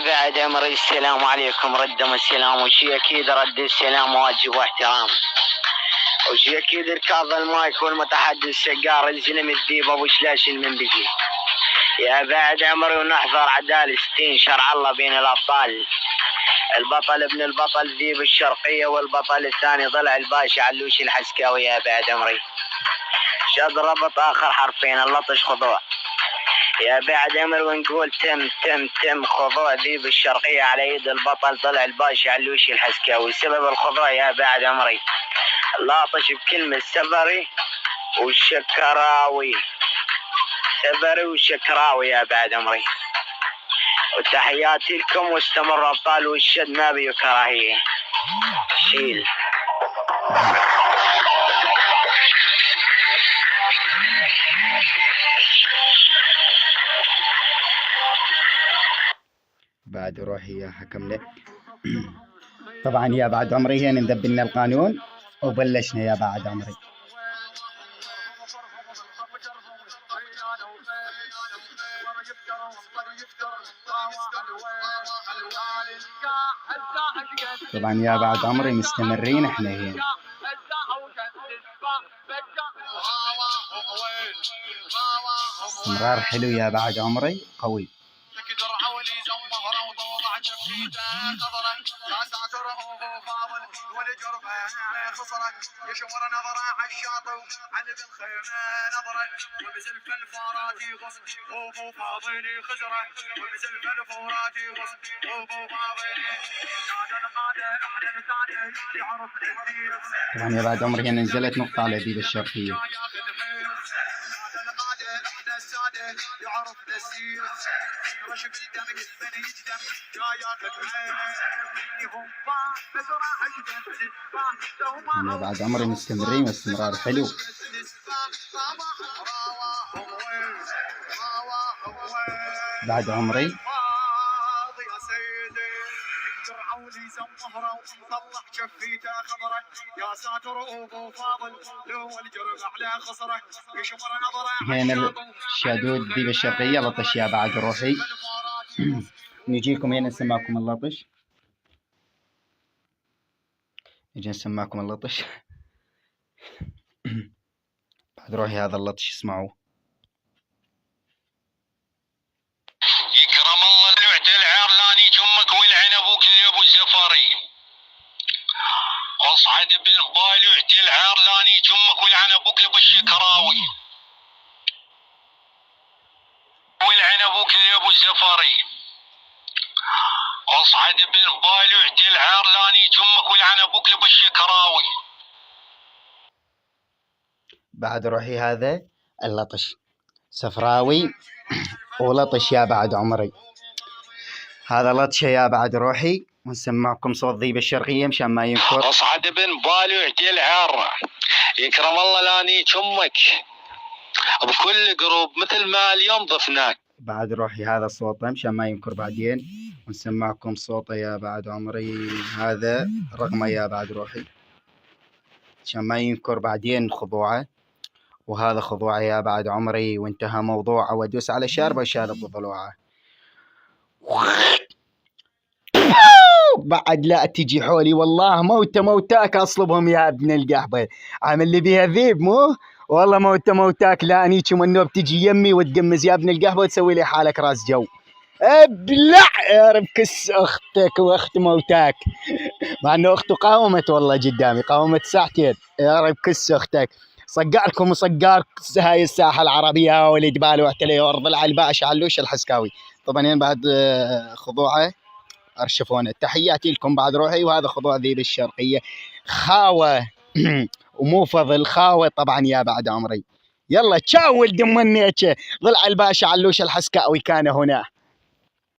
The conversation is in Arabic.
بعد عمري السلام عليكم. ردم السلام وشي اكيد رد السلام واجب واحترام، وشي اكيد ركاض المايك والمتحدث السجار الزلم الذيب ابو شلاش المنبجي. يا بعد عمري ونحضر عدال 60 شرع الله بين الابطال. البطل ابن البطل ذيب الشرقيه، والبطل الثاني ضلع الباشا علوش الحسكاوي. يا بعد عمري شد ربط اخر حرفين اللطش خضوع. يا بعد عمر ونقول تم تم تم خضوع ذيب الشرقية على يد البطل طلع الباشا علوشي الحسكاوي. سبب الخضوع يا بعد عمري لاطش بكلمة سفري وشكراوي، سفري وشكراوي يا بعد عمري. وتحياتي لكم واستمر ابطال والشد ما بيه كراهية. شيل بعد روحي يا حكم لك. طبعا يا بعد عمري هنا نذبلنا القانون وبلشنا يا بعد عمري. طبعا يا بعد عمري مستمرين احنا هنا. استمرار حلو يا بعد عمري قوي. يشمر نظرة عالشاطئ على بالخيمة نظرة وبزلف الفارات يغص وابو فاضلي خزرة وبزلف الفارات يغص وابو فاضلي طبعا يا بعد عمري هنا نزلت نقطة على ذيب الشرقية. أنا بعد عمري مستمرين واستمرار حلو. بعد عمري هنا الشادود ذيب الشرقية لطش يا بعد روحي. نجيكم هنا نسمعكم اللطش، نجي نسمعكم اللطش. بعد روحي هذا اللطش اسمعوه. يكرم الله الوعد العرلاني جمك والعين ابوك يا ابو الزفاري. واصعد بن بالوعد العرلاني جمك والعين ابوك لابو الشكراوي. والعين ابوك يا ابو الزفاري. واصعد بن بالوعد العرلاني جمك والعين ابوك لابو الشكراوي. بعد روحي هذا اللطش سفراوي ولطش يا بعد عمري. هذا لطشه يا بعد روحي، ونسمعكم صوت ذيب الشرقية مشان ما ينكر. اصعد بن بالوعد العر يكرم الله لاني جمك بكل قروب مثل ما اليوم ضفناك. بعد روحي هذا صوته مشان ما ينكر بعدين، ونسمعكم صوته يا بعد عمري. هذا رقمه يا بعد روحي عشان ما ينكر بعدين خضوعه. وهذا خضوعه يا بعد عمري، وانتهى موضوعه وادوس على شاربه وشارب ضلوعه. بعد لا تجي حولي والله موتاك اصلبهم يا ابن القحبه. عامل لي بيها ذيب مو والله موتاك. لا انيك منو بتجي يمي وتقمز يا ابن القحبه وتسوي لي حالك راس جو. ابلع يا رب كس اختك واخت موتاك. مع انه اخته قاومت والله قدامي، قاومت ساعتين. يا رب كس اختك. صقعكم وصقار هاي الساحه العربيه ولد باله واحتلي وارض الباشا علوش الحسكاوي. طبعا بعد خضوعه ارشفونه. تحياتي لكم بعد روحي. وهذا خضوع ذيب الشرقيه خاوه ومو فضل خاوه طبعا يا بعد عمري. يلا تشاول دمنيتش ضلع الباشا علوش الحسكاوي كان هنا.